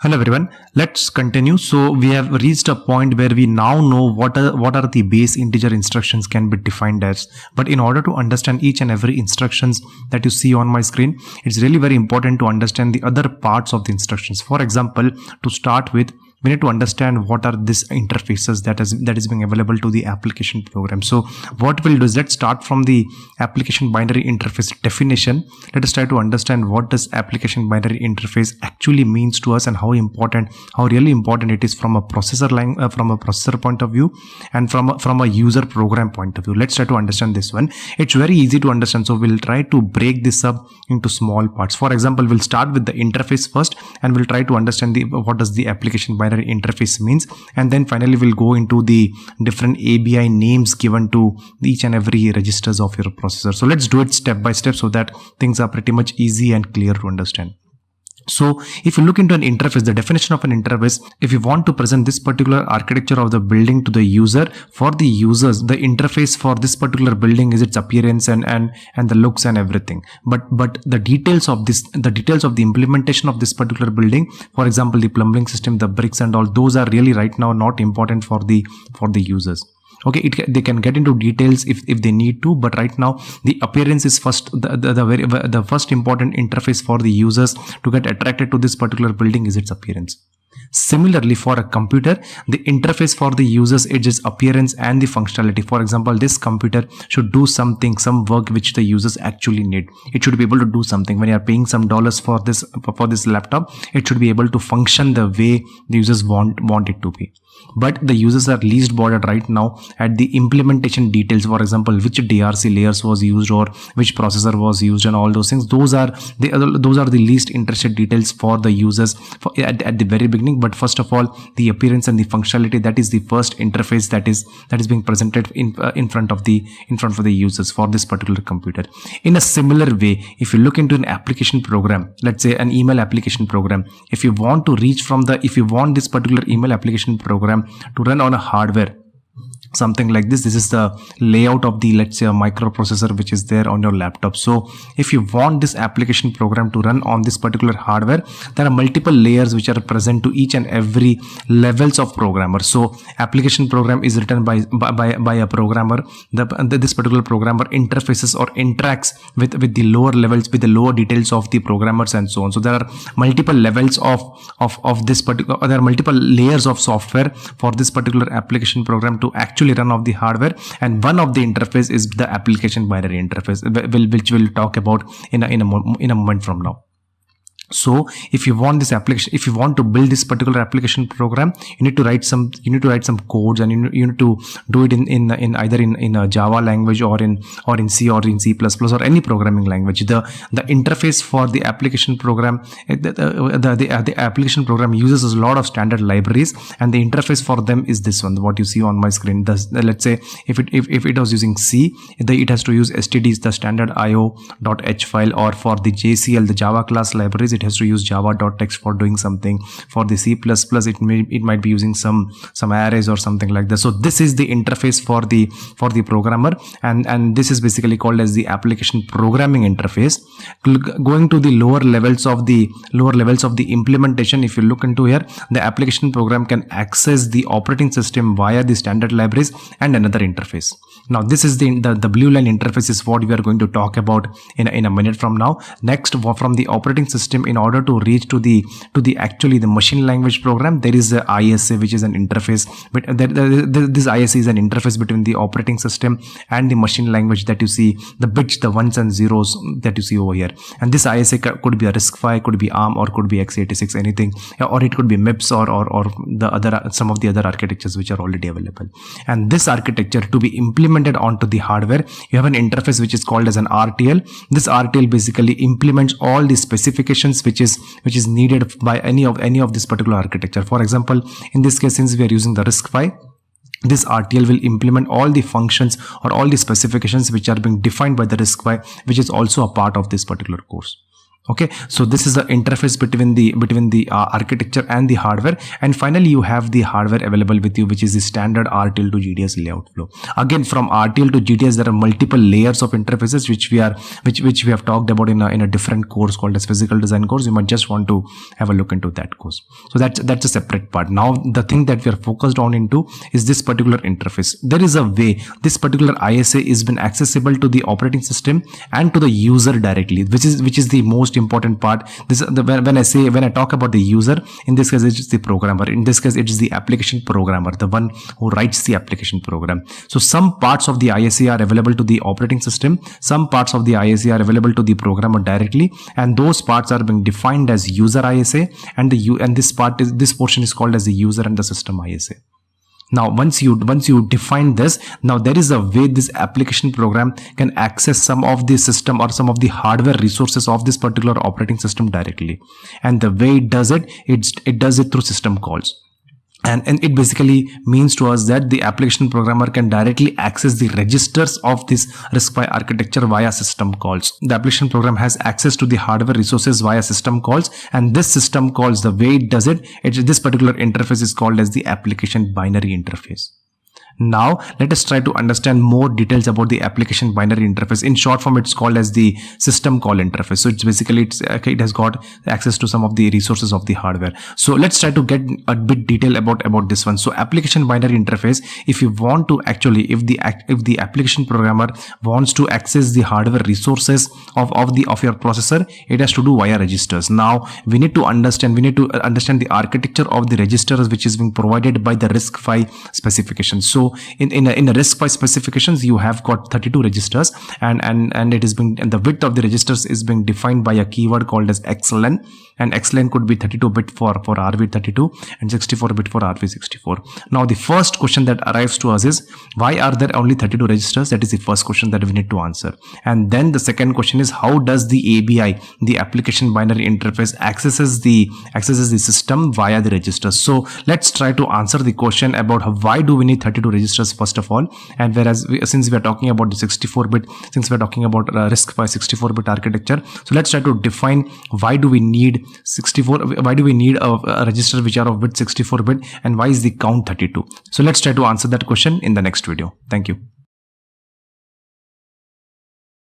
Hello everyone, let's continue. So we have reached a point where we now know what are the base integer instructions can be defined as. But in order to understand each and every instructions that you see on my screen, it's really very important to understand the other parts of the instructions. For example, to start with, we need to understand what are these interfaces that is being available to the application program. So what we'll do is, let's start from the application binary interface definition. Let us try to understand what does application binary interface actually means to us, and how really important it is from a processor point of view, and from a user program point of view. Let's try to understand this one. It's very easy to understand, so we'll try to break this up into small parts. For example, we'll start with the interface first, and we'll try to understand what does the application binary interface means, and then finally we'll go into the different ABI names given to each and every registers of your processor. So let's do it step by step so that things are pretty much easy and clear to understand. So if you look into an interface, the definition of an interface, if you want to present this particular architecture of the building to the user, for the users, the interface for this particular building is its appearance and the looks and everything. But the details of the implementation of this particular building, for example, the plumbing system, the bricks and all, those are really right now not important for the users. Okay, they can get into details if they need to, but right now the appearance is first. The first important interface for the users to get attracted to this particular building is its appearance. Similarly, for a computer, the interface for the users is its appearance and the functionality. For example, this computer should do some work which the users actually need. It should be able to do something. When you are paying some dollars for this laptop, it should be able to function the way the users want it to be. But the users are least bothered right now at the implementation details. For example, which DRC layers was used or which processor was used and all those things. Those are the least interested details for the users at the very beginning. But first of all, the appearance and the functionality, that is the first interface that is being presented in front of the users for this particular computer. In a similar way, if you look into an application program, let's say an email application program, if you want this particular email application program to run on a hardware, something like this is the layout of the, let's say, a microprocessor which is there on your laptop. So if you want this application program to run on this particular hardware, there are multiple layers which are present to each and every levels of programmer. So application program is written by a programmer. This particular programmer interfaces or interacts with the lower levels, with the lower details of the programmers and so on. So there are multiple levels of this particular, there are multiple layers of software for this particular application program to actually run off the hardware, and one of the interface is the application binary interface, which we'll talk about in a moment from now. So if you want this application, if you want to build this particular application program, you need to write some codes, and you need to do it in either in a Java language or in C or in C++ or any programming language. The interface for the application program, the application program uses a lot of standard libraries, and the interface for them is this one, what you see on my screen. Let's say if it was using C, it has to use stds, the standard io.h file, or for the JCL, the Java class libraries, it has to use java.text for doing something. For the C++, it might be using some arrays or something like that. So this is the interface for the programmer, and this is basically called as the application programming interface. Going to the lower levels of the implementation, if you look into here, the application program can access the operating system via the standard libraries and another interface. Now this is the blue line interface is what we are going to talk about in a minute from now. Next, from the operating system, in order to reach to the machine language program, there is a ISA, which is an interface. But this ISA is an interface between the operating system and the machine language that you see, the bits, the ones and zeros that you see over here. And this ISA could be a RISC-V, could be ARM, or could be x86, anything, or it could be MIPS or some of the other architectures which are already available. And this architecture, to be implemented onto the hardware, you have an interface which is called as an RTL. This RTL basically implements all the specifications which is needed by any of this particular architecture. For example, in this case, since we are using the RISC-V, this RTL will implement all the functions or all the specifications which are being defined by the RISC-V, which is also a part of this particular course. Okay, so this is the interface between the architecture and the hardware. And finally you have the hardware available with you, which is the standard RTL to GDS layout flow. Again, from RTL to GDS there are multiple layers of interfaces which we have talked about in a different course called as physical design course. You might just want to have a look into that course. So that's a separate part. Now the thing that we are focused on into is this particular interface. There is a way this particular ISA is been accessible to the operating system and to the user directly, which is the most important part. When I talk about the user, in this case it's the programmer, in this case it is the application programmer, the one who writes the application program. So some parts of the ISA are available to the operating system, some parts of the ISA are available to the programmer directly, and those parts are being defined as user ISA, and this portion is called as the user and the system ISA. Now once you define this, now there is a way this application program can access some of the system or some of the hardware resources of this particular operating system directly. And the way it does it does it through system calls. And it basically means to us that the application programmer can directly access the registers of this RISC-V architecture via system calls. The application program has access to the hardware resources via system calls, and this system calls, the way it does it, this particular interface is called as the application binary interface. Now let us try to understand more details about the application binary interface. In short form, it's called as the system call interface. So it's basically it has got access to some of the resources of the hardware. So let's try to get a bit detail about this one. So application binary interface, if you want to actually, if the application programmer wants to access the hardware resources of your processor, it has to do via registers. Now we need to understand the architecture of the registers which is being provided by the RISC-V specifications. So in the RISC-V specifications, you have got 32 registers, and it is being, and the width of the registers is being defined by a keyword called as XLN, and XLN could be 32-bit for RV32 and 64-bit for RV64. Now the first question that arrives to us is, why are there only 32 registers? That is the first question that we need to answer. And then the second question is, how does the ABI, the application binary interface, accesses the system via the registers? So let's try to answer the question about why do we need 32 registers first of all. And since we are talking about the 64-bit, since we are talking about RISC-V 64-bit architecture, so let's try to define why do we need a register which are of bit 64-bit, and why is the count 32. So let's try to answer that question in the next video. Thank you.